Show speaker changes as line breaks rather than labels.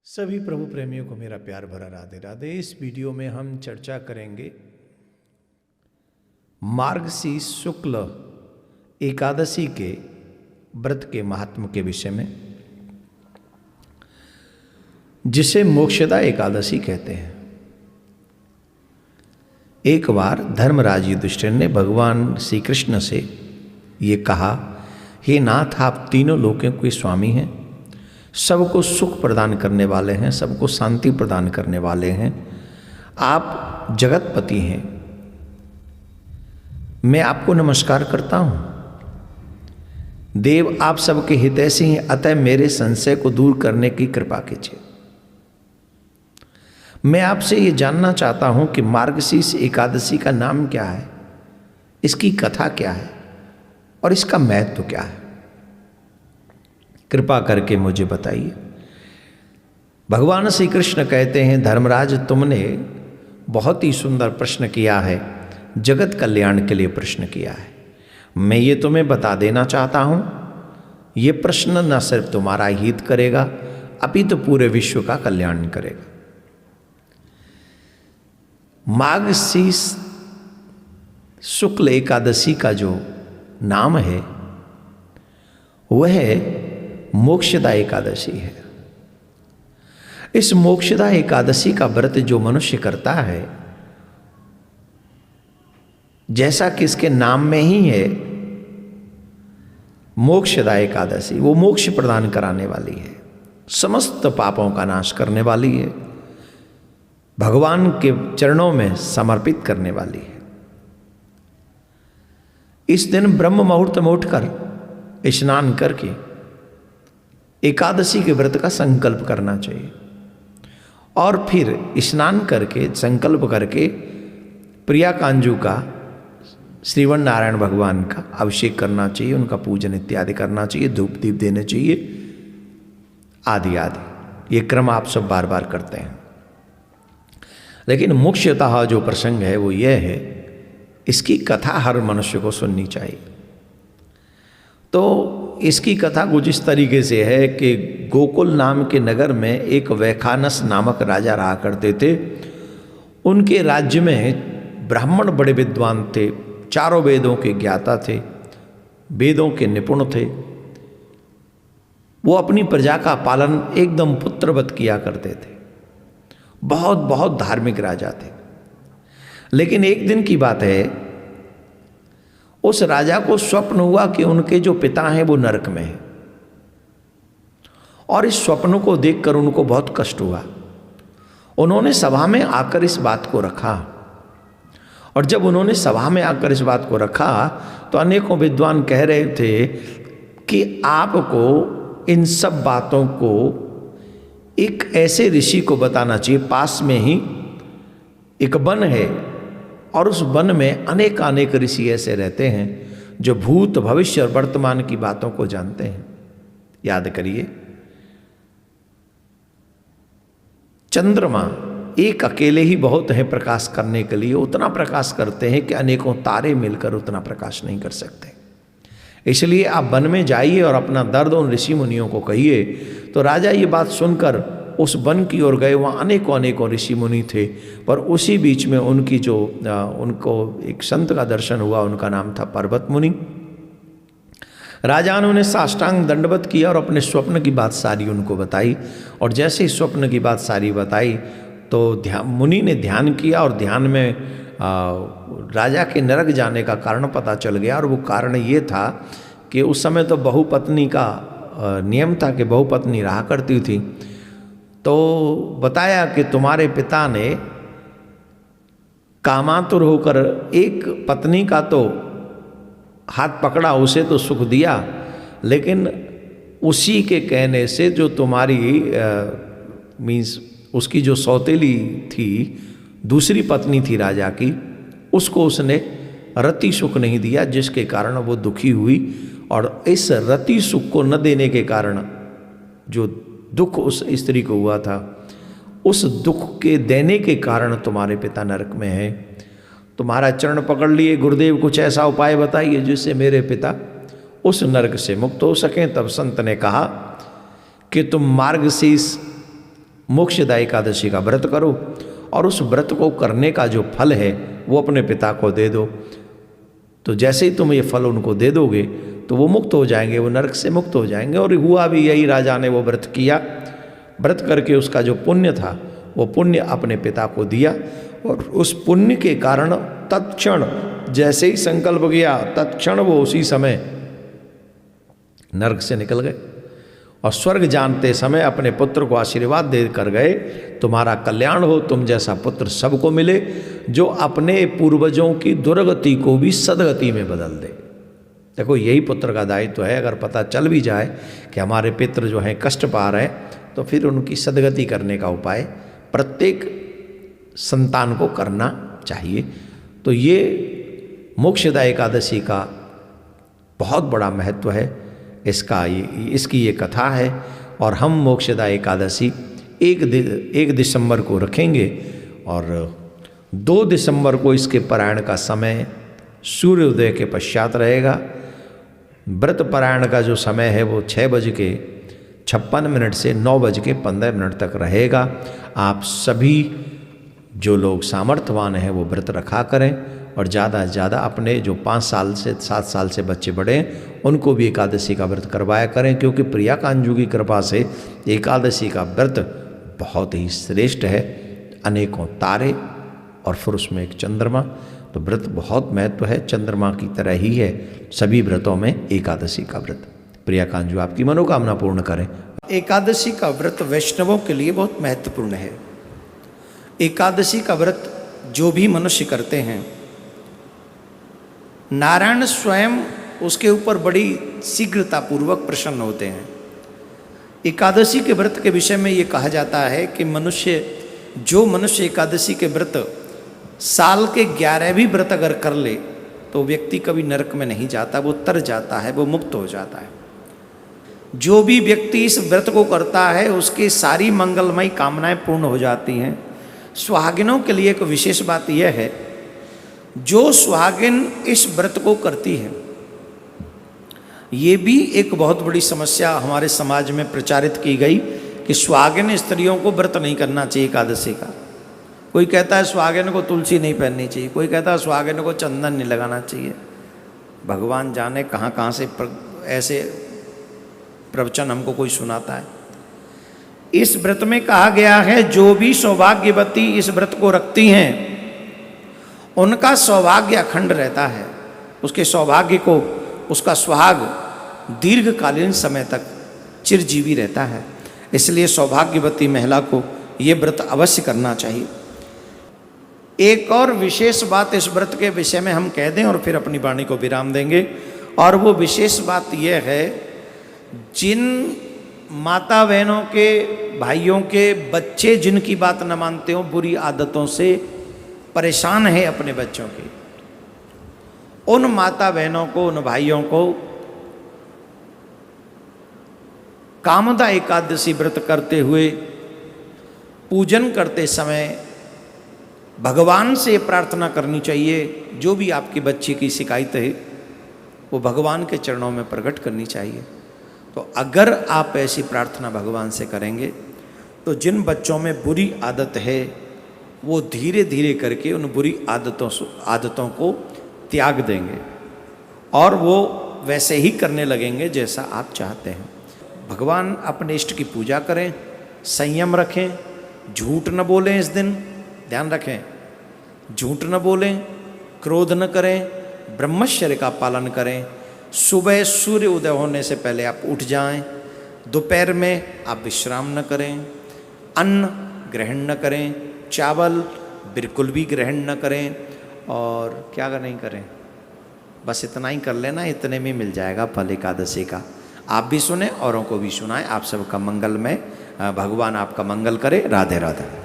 सभी प्रभु प्रेमियों को मेरा प्यार भरा राधे राधे। इस वीडियो में हम चर्चा करेंगे मार्गशीर्ष शुक्ल एकादशी के व्रत के महात्म के विषय में, जिसे मोक्षदा एकादशी कहते हैं। एक बार धर्मराज युधिष्ठिर ने भगवान श्री कृष्ण से ये कहा, हे नाथ, आप तीनों लोकों के स्वामी हैं, सबको सुख प्रदान करने वाले हैं, सबको शांति प्रदान करने वाले हैं, आप जगतपति हैं, मैं आपको नमस्कार करता हूं। देव आप सबके हितैषी हैं, अतः मेरे संशय को दूर करने की कृपा कीजिए। मैं आपसे ये जानना चाहता हूं कि मार्गशीर्ष एकादशी का नाम क्या है, इसकी कथा क्या है और इसका महत्व क्या है, कृपा करके मुझे बताइए। भगवान श्री कृष्ण कहते हैं, धर्मराज, तुमने बहुत ही सुंदर प्रश्न किया है, जगत कल्याण के लिए प्रश्न किया है। मैं ये तुम्हें बता देना चाहता हूं, ये प्रश्न न सिर्फ तुम्हारा हित करेगा अपितु पूरे विश्व का कल्याण करेगा। मार्गशीर्ष शुक्ल एकादशी का जो नाम है वह मोक्षदा एकादशी है। इस मोक्षदा एकादशी का व्रत जो मनुष्य करता है, जैसा कि इसके नाम में ही है मोक्षदा एकादशी, वो मोक्ष प्रदान कराने वाली है, समस्त पापों का नाश करने वाली है, भगवान के चरणों में समर्पित करने वाली है। इस दिन ब्रह्म मुहूर्त में उठकर स्नान करके एकादशी के व्रत का संकल्प करना चाहिए और फिर स्नान करके संकल्प करके प्रिया कांजू का, श्रीवन नारायण भगवान का अभिषेक करना चाहिए, उनका पूजन इत्यादि करना चाहिए, धूप दीप देने चाहिए, आदि आदि। ये क्रम आप सब बार बार करते हैं। लेकिन मुख्यतः जो प्रसंग है वो ये है, इसकी कथा हर मनुष्य को सुननी चाहिए। तो इसकी कथा कुछ इस तरीके से है कि गोकुल नाम के नगर में एक वैखानस नामक राजा रहा करते थे। उनके राज्य में ब्राह्मण बड़े विद्वान थे, चारों वेदों के ज्ञाता थे, वेदों के निपुण थे। वो अपनी प्रजा का पालन एकदम पुत्रवत किया करते थे, बहुत बहुत धार्मिक राजा थे। लेकिन एक दिन की बात है, उस राजा को स्वप्न हुआ कि उनके जो पिता हैं वो नरक में हैं, और इस स्वप्न को देखकर उनको बहुत कष्ट हुआ। उन्होंने सभा में आकर इस बात को रखा, और जब उन्होंने सभा में आकर इस बात को रखा तो अनेकों विद्वान कह रहे थे कि आपको इन सब बातों को एक ऐसे ऋषि को बताना चाहिए। पास में ही एक वन है और उस वन में अनेक ऋषि ऐसे रहते हैं जो भूत भविष्य और वर्तमान की बातों को जानते हैं। याद करिए, चंद्रमा एक अकेले ही बहुत है प्रकाश करने के लिए, उतना प्रकाश करते हैं कि अनेकों तारे मिलकर उतना प्रकाश नहीं कर सकते। इसलिए आप वन में जाइए और अपना दर्द उन ऋषि मुनियों को कहिए। तो राजा ये बात सुनकर उस वन की ओर गए। वहाँ अनेकों ऋषि मुनि थे, पर उसी बीच में उनकी जो उनको एक संत का दर्शन हुआ, उनका नाम था पर्वत मुनि। राजा ने उन्हें साष्टांग दंडवत किया और अपने स्वप्न की बात सारी उनको बताई। और जैसे ही स्वप्न की बात सारी बताई तो मुनि ने ध्यान किया, और ध्यान में राजा के नरक जाने का कारण पता चल गया। और वो कारण ये था कि उस समय तो बहुपत्नी का नियम था कि बहुपत्नी रहा करती थी। तो बताया कि तुम्हारे पिता ने कामातुर होकर एक पत्नी का तो हाथ पकड़ा, उसे तो सुख दिया, लेकिन उसी के कहने से जो तुम्हारी मीन्स उसकी जो सौतेली थी, दूसरी पत्नी थी राजा की, उसको उसने रति सुख नहीं दिया, जिसके कारण वो दुखी हुई। और इस रति सुख को न देने के कारण जो दुख उस स्त्री को हुआ था, उस दुख के देने के कारण तुम्हारे पिता नरक में हैं। तुम्हारा चरण पकड़ लिए, गुरुदेव कुछ ऐसा उपाय बताइए जिससे मेरे पिता उस नरक से मुक्त हो सकें। तब संत ने कहा कि तुम मार्गशीर्ष मोक्षदा एकादशी का व्रत करो और उस व्रत को करने का जो फल है वो अपने पिता को दे दो। तो जैसे ही तुम ये फल उनको दे दोगे तो वो मुक्त हो जाएंगे, वो नरक से मुक्त हो जाएंगे। और हुआ भी यही, राजा ने वो व्रत किया, व्रत करके उसका जो पुण्य था वो पुण्य अपने पिता को दिया और उस पुण्य के कारण तत्क्षण जैसे ही संकल्प किया तत्क्षण वो उसी समय नरक से निकल गए और स्वर्ग जानते समय अपने पुत्र को आशीर्वाद दे कर गए, तुम्हारा कल्याण हो, तुम जैसा पुत्र सबको मिले जो अपने पूर्वजों की दुर्गति को भी सदगति में बदल दे। देखो यही पुत्र का दायित्व है। अगर पता चल भी जाए कि हमारे पितृ जो हैं कष्ट पा रहे हैं तो फिर उनकी सदगति करने का उपाय प्रत्येक संतान को करना चाहिए। तो ये मोक्षदा एकादशी का बहुत बड़ा महत्व है, इसकी ये कथा है। और हम मोक्षदा एकादशी 1 दिसंबर को रखेंगे और 2 दिसंबर को इसके पारायण का समय सूर्योदय के पश्चात रहेगा। व्रत पारायण का जो समय है वो 6:56 से 9:15 तक रहेगा। आप सभी जो लोग सामर्थ्यवान हैं वो व्रत रखा करें और ज़्यादा से ज़्यादा अपने जो 5 साल से 7 साल से बच्चे बड़े हैं उनको भी एकादशी का व्रत करवाया करें, क्योंकि प्रिया कांजू की कृपा से एकादशी का व्रत बहुत ही श्रेष्ठ है। अनेकों तारे और फिर उसमें एक चंद्रमा, तो व्रत बहुत महत्व है, चंद्रमा की तरह ही है सभी व्रतों में एकादशी का व्रत। प्रिया कांजू आपकी मनोकामना पूर्ण करें।
एकादशी का व्रत वैष्णवों के लिए बहुत महत्वपूर्ण है। एकादशी का व्रत जो भी मनुष्य करते हैं, नारायण स्वयं उसके ऊपर बड़ी शीघ्रतापूर्वक प्रसन्न होते हैं। एकादशी के व्रत के विषय में ये कहा जाता है कि जो मनुष्य एकादशी के व्रत साल के 11 भी व्रत अगर कर ले तो व्यक्ति कभी नरक में नहीं जाता, वो तर जाता है, वो मुक्त हो जाता है। जो भी व्यक्ति इस व्रत को करता है उसकी सारी मंगलमयी कामनाएं पूर्ण हो जाती हैं। सुहागिनों के लिए एक विशेष बात यह है, जो सुहागिन इस व्रत को करती है, ये भी एक बहुत बड़ी समस्या हमारे समाज में प्रचारित की गई कि सुहागिन स्त्रियों को व्रत नहीं करना चाहिए एकादशी का। कोई कहता है सुहागिन को तुलसी नहीं पहननी चाहिए, कोई कहता है सुहागिन को चंदन नहीं लगाना चाहिए। भगवान जाने कहाँ कहाँ से ऐसे प्रवचन हमको कोई सुनाता है। इस व्रत में कहा गया है जो भी सौभाग्यवती इस व्रत को रखती हैं उनका सौभाग्य अखंड रहता है, उसके सौभाग्य को, उसका सुहाग दीर्घकालीन समय तक चिरजीवी रहता है। इसलिए सौभाग्यवती महिला को ये व्रत अवश्य करना चाहिए। एक और विशेष बात इस व्रत के विषय में हम कह दें और फिर अपनी वाणी को विराम देंगे, और वो विशेष बात यह है, जिन माता बहनों के, भाइयों के बच्चे जिनकी बात न मानते हो, बुरी आदतों से परेशान है अपने बच्चों की, उन माता बहनों को, उन भाइयों को कामदा एकादशी व्रत करते हुए पूजन करते समय भगवान से प्रार्थना करनी चाहिए। जो भी आपकी बच्ची की शिकायत है वो भगवान के चरणों में प्रकट करनी चाहिए। तो अगर आप ऐसी प्रार्थना भगवान से करेंगे तो जिन बच्चों में बुरी आदत है वो धीरे धीरे करके उन बुरी आदतों को त्याग देंगे और वो वैसे ही करने लगेंगे जैसा आप चाहते हैं। भगवान अपने इष्ट की पूजा करें, संयम रखें, झूठ न बोलें। इस दिन ध्यान रखें, झूठ न बोलें, क्रोध न करें, ब्रह्मचर्य का पालन करें। सुबह सूर्य उदय होने से पहले आप उठ जाएं। दोपहर में आप विश्राम न करें, अन्न ग्रहण न करें, चावल बिल्कुल भी ग्रहण न करें, और क्या नहीं करें, बस इतना ही कर लेना। इतने में मिल जाएगा फल एकादशी का। आप भी सुने, औरों को भी सुनाएं। आप सबका मंगलमय, भगवान आपका मंगल करे। राधे राधे।